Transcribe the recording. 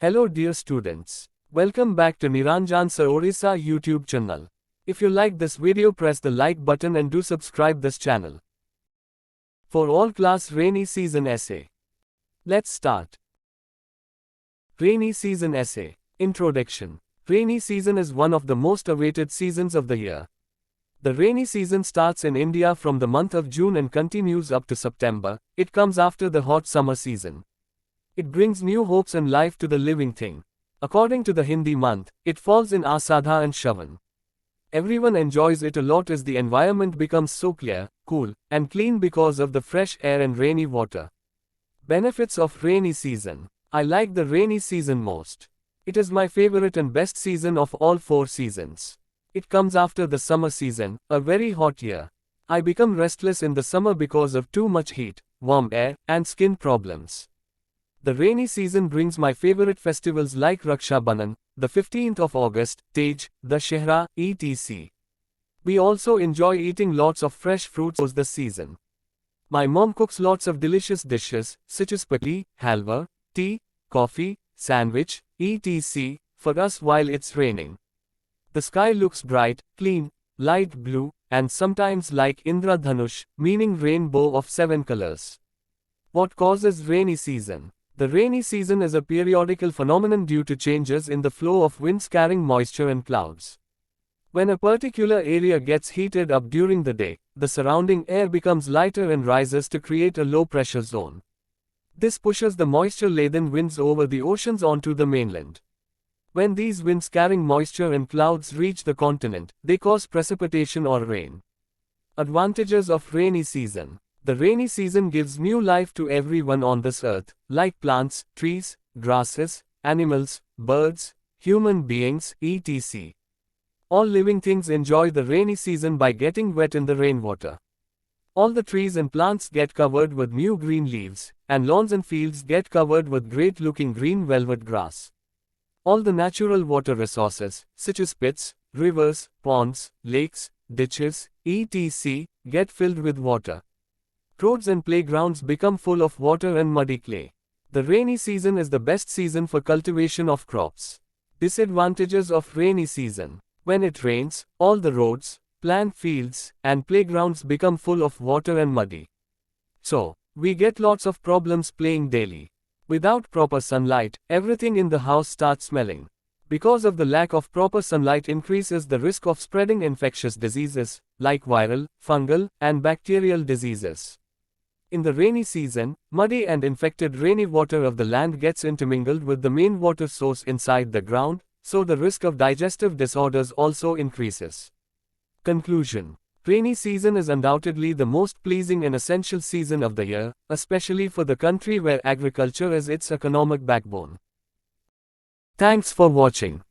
Hello dear students. Welcome back to Niranjan's Orissa YouTube channel. If you like this video, press the like button and do subscribe this channel. For all class rainy season essay. Let's start. Rainy season essay. Introduction. Rainy season is one of the most awaited seasons of the year. The rainy season starts in India from the month of June and continues up to September. It comes after the hot summer season. It brings new hopes and life to the living thing. According to the Hindi month, it falls in Asadha and Shravan. Everyone enjoys it a lot as the environment becomes so clear, cool, and clean because of the fresh air and rainy water. Benefits of rainy season. I like the rainy season most. It is my favorite and best season of all 4 seasons. It comes after the summer season, a very hot year. I become restless in the summer because of too much heat, warm air, and skin problems. The rainy season brings my favorite festivals like Raksha Bandhan, the 15th of August, Tej, Dussehra, etc. We also enjoy eating lots of fresh fruits this season. My mom cooks lots of delicious dishes, such as pakli, halwa, tea, coffee, sandwich, etc. for us while it's raining. The sky looks bright, clean, light blue, and sometimes like Indradhanush, meaning rainbow of 7 colors. What causes rainy season? The rainy season is a periodical phenomenon due to changes in the flow of winds carrying moisture and clouds. When a particular area gets heated up during the day, the surrounding air becomes lighter and rises to create a low-pressure zone. This pushes the moisture-laden winds over the oceans onto the mainland. When these winds carrying moisture and clouds reach the continent, they cause precipitation or rain. Advantages of rainy season. The rainy season gives new life to everyone on this earth, like plants, trees, grasses, animals, birds, human beings, etc. All living things enjoy the rainy season by getting wet in the rainwater. All the trees and plants get covered with new green leaves, and lawns and fields get covered with great-looking green velvet grass. All the natural water resources, such as pits, rivers, ponds, lakes, ditches, etc., get filled with water. Roads and playgrounds become full of water and muddy clay. The rainy season is the best season for cultivation of crops. Disadvantages of rainy season. When it rains, all the roads, plant fields, and playgrounds become full of water and muddy. So, we get lots of problems playing daily. Without proper sunlight, everything in the house starts smelling. Because of the lack of proper sunlight increases the risk of spreading infectious diseases, like viral, fungal, and bacterial diseases. In the rainy season, muddy and infected rainy water of the land gets intermingled with the main water source inside the ground, so the risk of digestive disorders also increases. Conclusion. Rainy season is undoubtedly the most pleasing and essential season of the year, especially for the country where agriculture is its economic backbone. Thanks for watching.